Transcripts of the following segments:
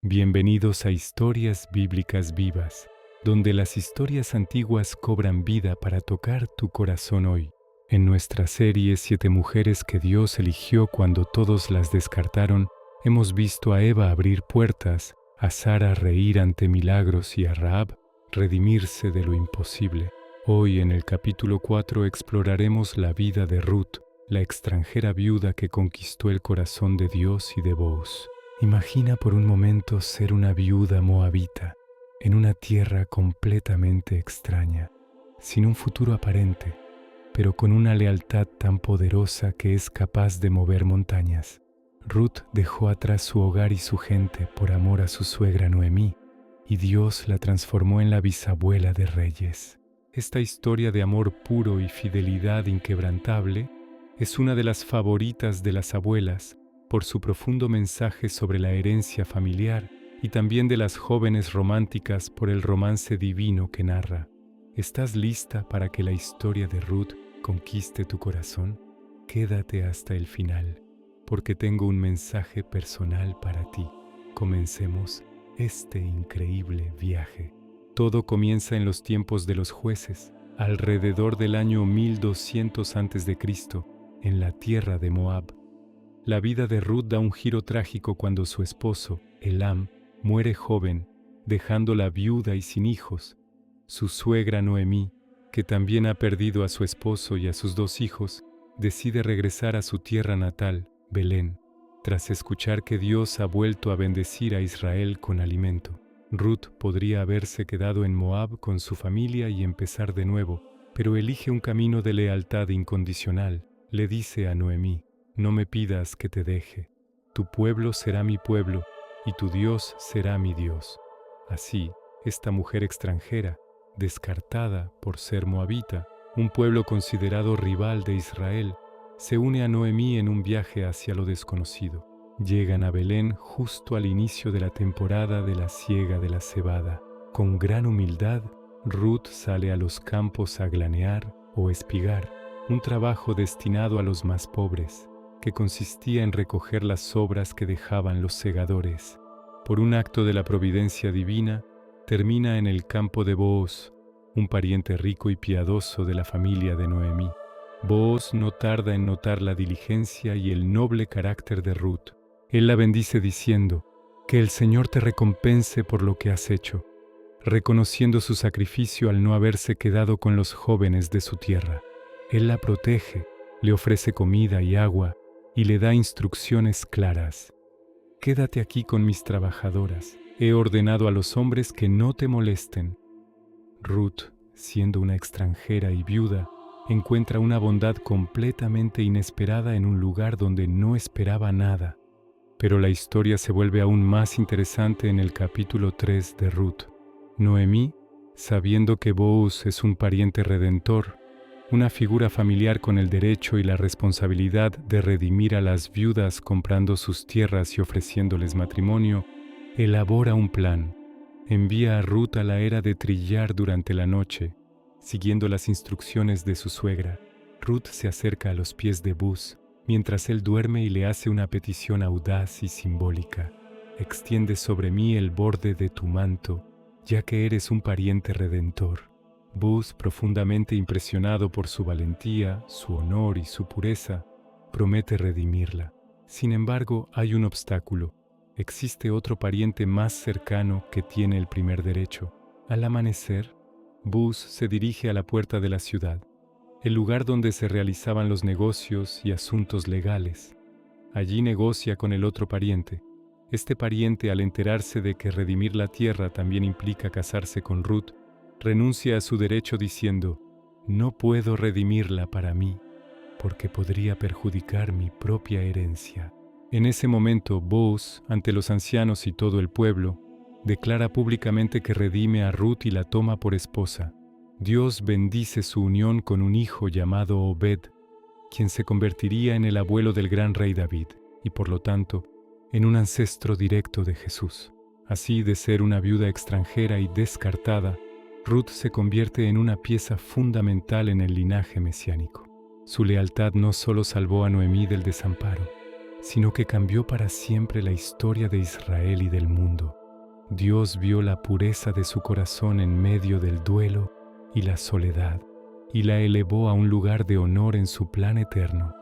Bienvenidos a Historias Bíblicas Vivas, donde las historias antiguas cobran vida para tocar tu corazón hoy. En nuestra serie 7 mujeres que Dios eligió cuando todos las descartaron, hemos visto a Eva abrir puertas, a Sara reír ante milagros y a Rahab redimirse de lo imposible. Hoy en el capítulo 4 exploraremos la vida de Ruth, la extranjera viuda que conquistó el corazón de Dios y de Booz. Imagina por un momento ser una viuda moabita, en una tierra completamente extraña, sin un futuro aparente, pero con una lealtad tan poderosa que es capaz de mover montañas. Ruth dejó atrás su hogar y su gente por amor a su suegra Noemí, y Dios la transformó en la bisabuela de reyes. Esta historia de amor puro y fidelidad inquebrantable es una de las favoritas de las abuelas, por su profundo mensaje sobre la herencia familiar y también de las jóvenes románticas por el romance divino que narra. ¿Estás lista para que la historia de Ruth conquiste tu corazón? Quédate hasta el final, porque tengo un mensaje personal para ti. Comencemos este increíble viaje. Todo comienza en los tiempos de los jueces, alrededor del año 1200 a.C., en la tierra de Moab. La vida de Ruth da un giro trágico cuando su esposo, Elam, muere joven, dejándola viuda y sin hijos. Su suegra Noemí, que también ha perdido a su esposo y a sus 2 hijos, decide regresar a su tierra natal, Belén, tras escuchar que Dios ha vuelto a bendecir a Israel con alimento. Ruth podría haberse quedado en Moab con su familia y empezar de nuevo, pero elige un camino de lealtad incondicional. Le dice a Noemí: «No me pidas que te deje. Tu pueblo será mi pueblo y tu Dios será mi Dios». Así, esta mujer extranjera, descartada por ser moabita, un pueblo considerado rival de Israel, se une a Noemí en un viaje hacia lo desconocido. Llegan a Belén justo al inicio de la temporada de la siega de la cebada. Con gran humildad, Ruth sale a los campos a glanear o espigar, un trabajo destinado a los más pobres, que consistía en recoger las sobras que dejaban los segadores. Por un acto de la providencia divina, termina en el campo de Booz, un pariente rico y piadoso de la familia de Noemí. Booz no tarda en notar la diligencia y el noble carácter de Ruth. Él la bendice diciendo: «Que el Señor te recompense por lo que has hecho», reconociendo su sacrificio al no haberse quedado con los jóvenes de su tierra. Él la protege, le ofrece comida y agua, y le da instrucciones claras. «Quédate aquí con mis trabajadoras. He ordenado a los hombres que no te molesten». Ruth, siendo una extranjera y viuda, encuentra una bondad completamente inesperada en un lugar donde no esperaba nada. Pero la historia se vuelve aún más interesante en el capítulo 3 de Ruth. Noemí, sabiendo que Booz es un pariente redentor, una figura familiar con el derecho y la responsabilidad de redimir a las viudas comprando sus tierras y ofreciéndoles matrimonio, elabora un plan. Envía a Ruth a la era de trillar durante la noche, siguiendo las instrucciones de su suegra. Ruth se acerca a los pies de Booz, mientras él duerme, y le hace una petición audaz y simbólica: «Extiende sobre mí el borde de tu manto, ya que eres un pariente redentor». Booz, profundamente impresionado por su valentía, su honor y su pureza, promete redimirla. Sin embargo, hay un obstáculo. Existe otro pariente más cercano que tiene el primer derecho. Al amanecer, Booz se dirige a la puerta de la ciudad, el lugar donde se realizaban los negocios y asuntos legales. Allí negocia con el otro pariente. Este pariente, al enterarse de que redimir la tierra también implica casarse con Ruth, renuncia a su derecho diciendo: «No puedo redimirla para mí, porque podría perjudicar mi propia herencia». En ese momento, Booz, ante los ancianos y todo el pueblo, declara públicamente que redime a Ruth y la toma por esposa. Dios bendice su unión con un hijo llamado Obed, quien se convertiría en el abuelo del gran rey David, y por lo tanto, en un ancestro directo de Jesús. Así, de ser una viuda extranjera y descartada, Ruth se convierte en una pieza fundamental en el linaje mesiánico. Su lealtad no solo salvó a Noemí del desamparo, sino que cambió para siempre la historia de Israel y del mundo. Dios vio la pureza de su corazón en medio del duelo y la soledad, y la elevó a un lugar de honor en su plan eterno.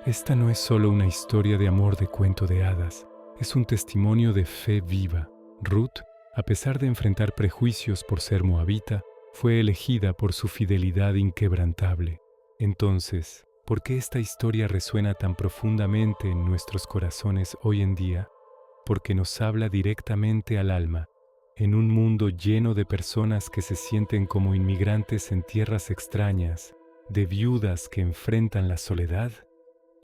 Esta no es solo una historia de amor de cuento de hadas, es un testimonio de fe viva. Ruth, a pesar de enfrentar prejuicios por ser moabita, fue elegida por su fidelidad inquebrantable. Entonces, ¿por qué esta historia resuena tan profundamente en nuestros corazones hoy en día? Porque nos habla directamente al alma. En un mundo lleno de personas que se sienten como inmigrantes en tierras extrañas, de viudas que enfrentan la soledad,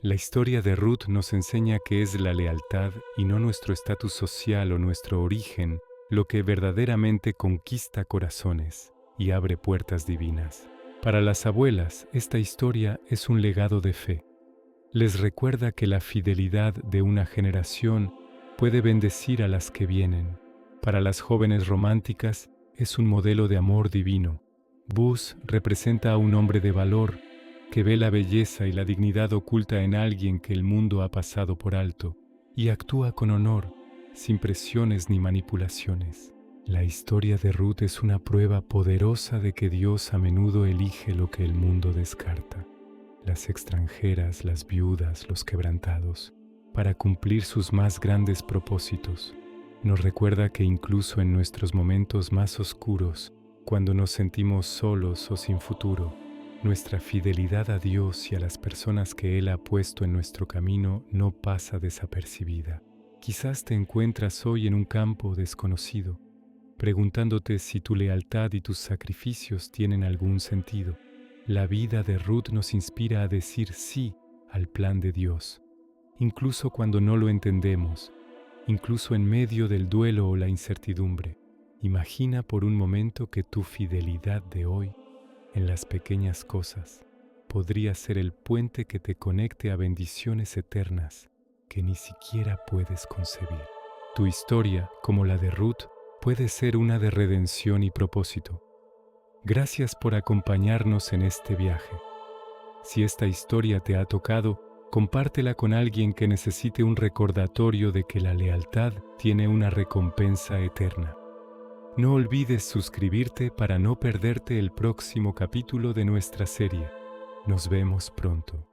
la historia de Ruth nos enseña que es la lealtad y no nuestro estatus social o nuestro origen lo que verdaderamente conquista corazones y abre puertas divinas. Para las abuelas, esta historia es un legado de fe. Les recuerda que la fidelidad de una generación puede bendecir a las que vienen. Para las jóvenes románticas, es un modelo de amor divino. Buzz representa a un hombre de valor que ve la belleza y la dignidad oculta en alguien que el mundo ha pasado por alto y actúa con honor, sin presiones ni manipulaciones. La historia de Ruth es una prueba poderosa de que Dios a menudo elige lo que el mundo descarta. Las extranjeras, las viudas, los quebrantados, para cumplir sus más grandes propósitos. Nos recuerda que incluso en nuestros momentos más oscuros, cuando nos sentimos solos o sin futuro, nuestra fidelidad a Dios y a las personas que Él ha puesto en nuestro camino no pasa desapercibida. Quizás te encuentras hoy en un campo desconocido, preguntándote si tu lealtad y tus sacrificios tienen algún sentido. La vida de Ruth nos inspira a decir sí al plan de Dios, incluso cuando no lo entendemos, incluso en medio del duelo o la incertidumbre. Imagina por un momento que tu fidelidad de hoy, en las pequeñas cosas, podría ser el puente que te conecte a bendiciones eternas que ni siquiera puedes concebir. Tu historia, como la de Ruth, puede ser una de redención y propósito. Gracias por acompañarnos en este viaje. Si esta historia te ha tocado, compártela con alguien que necesite un recordatorio de que la lealtad tiene una recompensa eterna. No olvides suscribirte para no perderte el próximo capítulo de nuestra serie. Nos vemos pronto.